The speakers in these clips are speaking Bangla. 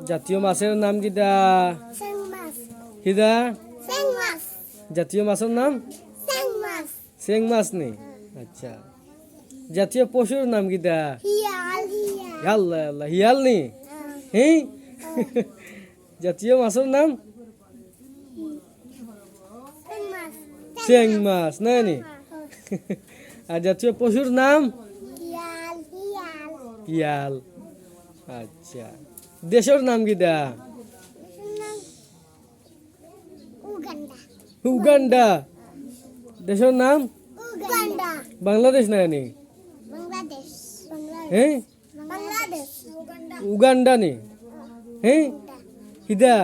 জাতীয় মাছের নাম কিটা? কিটা? জাতীয় মাছের নাম চেং মাছ নি। আচ্ছা, জাতীয় পশুর নাম কিটা? আল্লাহ আল্লাহ, হিয়াল নি। হ্যাঁ, জাতীয় মাছের নাম চেং মাছ না নি। আর জাতীয় পশুর নাম হিয়াল। আচ্ছা, দেশের নাম কিটা? উগান্ডা। দেশের নাম বাংলাদেশ না নি। হ্যাঁ, উগান্ডা নি। হ্যাঁ, কিটা?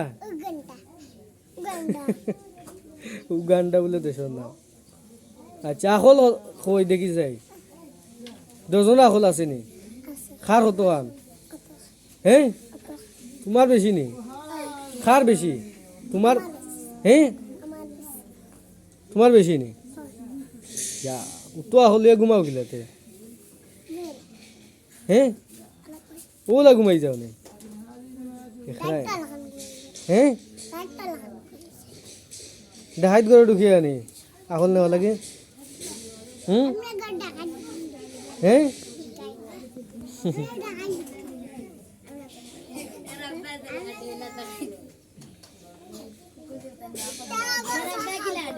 উগান্ডা বলে দেশের নাম। আচ্ছা, আখল কই দেখি যাই, দজন আখল আছে নি? খার হতো আন? হ্যাঁ, তোমার বেশি নি? খার বেশি তোমার? হ্যাঁ, তোমার বেশি নি। যা তো হলিয়া ঘুমাও গিলাতে। হ্যাঁ, ওলা ঘুমাই যাও নি। হ্যাঁ, ডাহাইত করে ঢুকিয়ে আনি আখল নেওয়া লাগে। হ্যাঁ,